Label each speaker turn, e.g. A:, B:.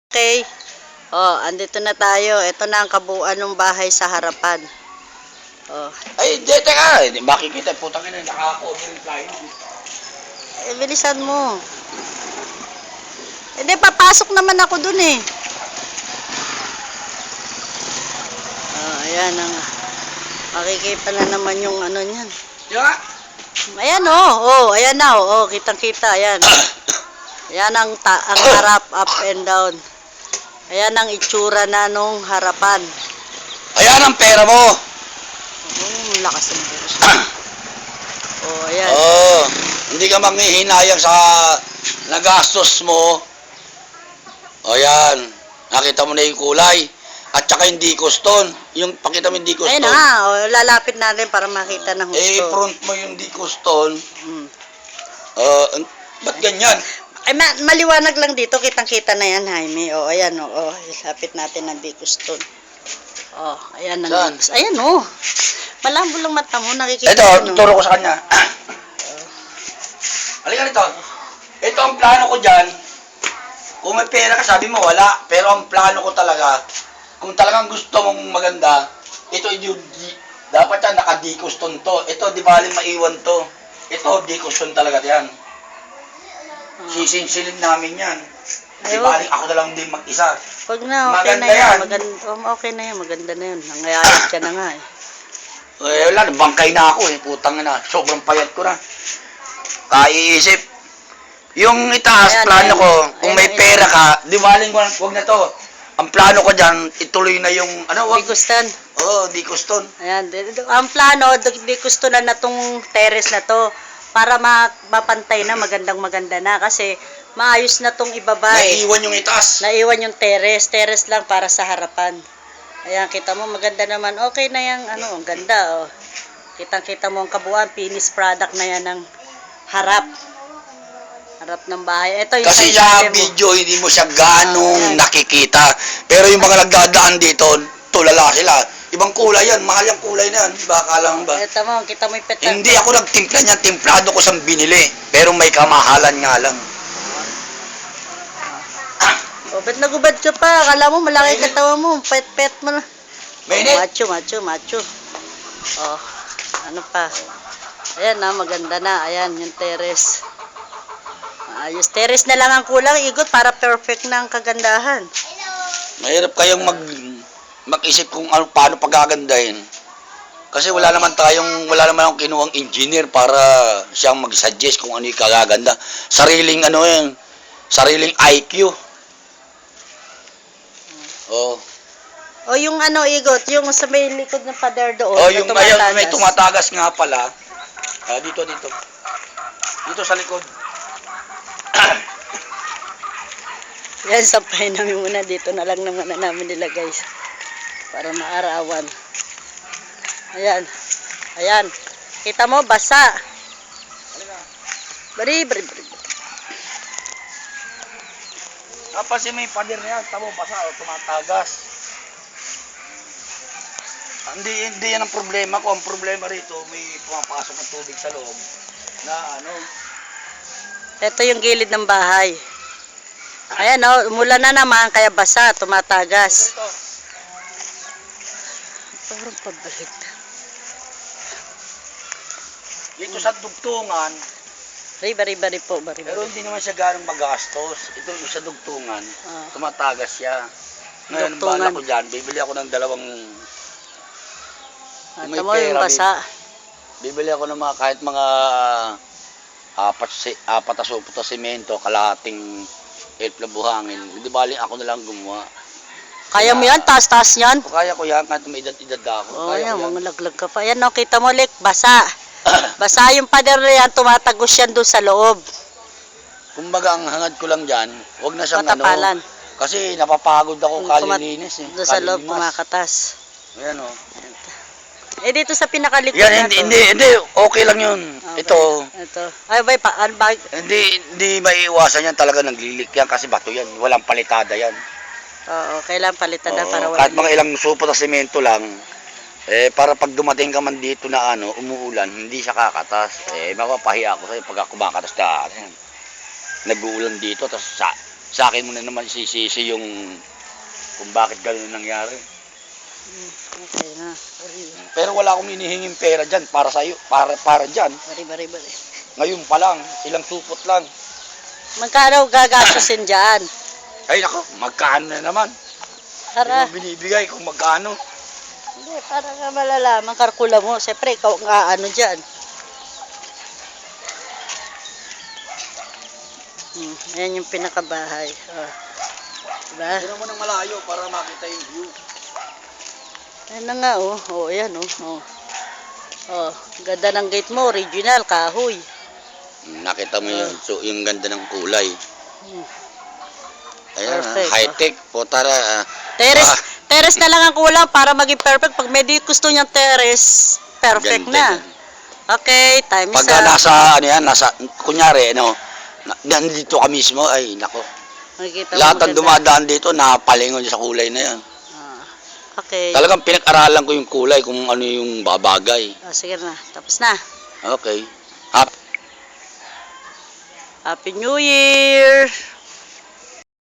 A: Okay. Oh, andito na tayo. Ito na ang kabuuan ng bahay sa harapan. Oh.
B: Ay, hindi, teka. Makikita, putang ina, naka-cover tayo.
A: Bilisan mo. Hindi, papasok naman ako dun eh. Oh, ayan ang makikita na naman yung ano niyan.
B: Yeah.
A: Ayan ayan na kitang-kita, ayan. Ayan ang harap, up and down. Ayan ang itsura na nung harapan.
B: Ayan ang pera mo.
A: Lakas ng buhos. Ayan.
B: Hindi ka manghihinayang sa nagastos mo. Ayan. Nakita mo na yung kulay. At saka hindi kuston. Yung pakita mo hindi kuston.
A: Ayun na, lalapit natin para makita ng husto.
B: Front mo yung hindi kuston. Ba't ganyan?
A: Ay, maliwanag lang dito, kitang-kita na yan, Jaime. Ayan, lapit natin ng dikuston. Ayan na. Ayan, malabo lang mata mo, nakikita.
B: Ito, turo ko sa kanya. Halika nito. Ito ang plano ko dyan. Kung may pera ka, sabi mo wala. Pero ang plano ko talaga, kung talagang gusto mong maganda, ito dapat yan, naka-dekuston to. Ito, di baling maiwan to. Ito, dekuston talaga yan. Sisinsilin namin yan. Di baling ako na lang din mag-isa.
A: Pag na, okay
B: maganda
A: na yan. Okay na yan, maganda na yan. Nangayayat ka na nga eh.
B: Wala, bangkay na ako eh. Putang na. Sobrang payat ko na. Kaiisip. Yung itaas, plano ko, kung may pera ka, di baling wag na to. Ang plano ko dyan, ituloy na yung,
A: Dikuston.
B: Dikuston.
A: Ayan, ang plano, dikustonan na tong terrace na to. Para mapantay na, maganda na. Kasi maayos na tong ibaba eh.
B: Naiwan yung itaas.
A: Naiwan yung terrace. Terrace lang para sa harapan. Ayan, kita mo, maganda naman. Okay na yung, ang ganda, Kitang-kita mo ang kabuuan, finished product na yan ng harap. Harap ng bahay. Ito yung
B: kasi sa video, hindi mo siya ganong nakikita. Pero yung mga nagdadaan dito, tulala sila. Ibang kulay yan, mahal yung kulay na yan. Baka lang ba?
A: Ito mo, kita mo yung petal.
B: Hindi ako nagtimpla niyan, timplado ko sa binili. Pero may kamahalan nga lang.
A: Ba't nagubad ka pa? Akala mo malaki katawa mo, pet mo na.
B: Mainit.
A: Macho. Ano pa? Ayan na, maganda na. Ayan, yung terrace. Ayos, terrace na lang ang kulang, Igot, para perfect na ang kagandahan.
B: Mahirap kayong mag-isip kung paano pagagandahin. Kasi wala naman akong kinuhang engineer para siyang mag-suggest kung ano yung kagaganda. Sariling sariling IQ.
A: Yung Igot, yung sa may likod ng pader doon.
B: Yung may tumatagas nga pala. Dito. Dito sa likod.
A: Yan, sampahin namin muna. Dito na lang naman namin nilagay. Para maarawan. Ayan. Kita mo, basa. Bari.
B: Kasi may pader na yan. Tamo, basa o tumatagas. Hindi yan ang problema ko. Ang problema rito, may pumapasok ng tubig sa loob.
A: Ito yung gilid ng bahay. Ayan umulan na naman, kaya basa, tumatagas. Parang pabalik.
B: Dito sa dugtungan,
A: Bari po.
B: pero hindi naman siya ganong magastos. Ito sa dugtungan, tumatagas siya. Ngayon, bala ko dyan, bibili ako ng dalawang
A: Ito mo yung basa.
B: Bibili ako ng kahit mga apat na supot na semento, kalahating na buhangin. Hindi baling ako na lang gumawa.
A: Kaya mo yan? Taas-taas yan?
B: Kaya ko yan, kahit may edad ako.
A: Yan, mga laglag ka pa. Yan kita mo, Lik, basa. Basa yung pader na yan, tumatagos yan doon sa loob.
B: Kumbaga, ang hangad ko lang dyan, huwag na siyang
A: matapalan.
B: Kasi napapagod ako kalilinis
A: doon sa loob, kumakatas.
B: Ayan
A: dito sa pinakalikod
B: yan, hindi, okay lang yun.
A: Okay.
B: Ito.
A: Ay,
B: Hindi maiiwasan yan, talaga naglilik yan kasi bato yan, walang palitada yan.
A: Kailangan palitan na para
B: kahit mga ilang supot na semento lang, para pag dumating ka man dito na umuulan, hindi siya kakatas. Mapapahiya ako sa'yo pag kumakatas na nag-uulan dito, tapos sa akin mo na naman isisisi yung kung bakit gano'n nangyari.
A: Okay na. Sorry.
B: Pero wala akong hinihinging pera dyan para sa'yo, para dyan.
A: Bari.
B: Ngayon pa lang, ilang supot lang.
A: Magkano gagastusin dyan?
B: Ay nako, magkano na naman?
A: Para,
B: Hindi mo binibigay kung magkano.
A: hindi, para nga malalaman, karkula mo. Siyempre, ikaw ang ano dyan. Ayan yung pinakabahay. Diba?
B: Tira mo ng malayo para makita yung view.
A: Ayan na nga, oh. Oh, ayan, oh. Oh, ganda ng gate mo, original, kahoy.
B: Nakita mo yung ganda ng kulay.
A: Hmm.
B: Ayan,
A: Perfect,
B: high-tech. Po, tara.
A: Terrace na lang ang kulang para maging perfect. Pag may di gusto niyang terrace, perfect
B: Ganda
A: na.
B: yan.
A: Okay, time is
B: Pagka
A: up.
B: kunyari, nandito ka mismo, ay, nako.
A: Makikita mo
B: Lahat ng
A: maganda.
B: dumadaan dito, napalingon sa kulay na yan.
A: Okay.
B: Talagang pinag-aralan ko yung kulay, kung ano yung babagay.
A: Sige na, tapos na.
B: Okay.
A: Happy New Year!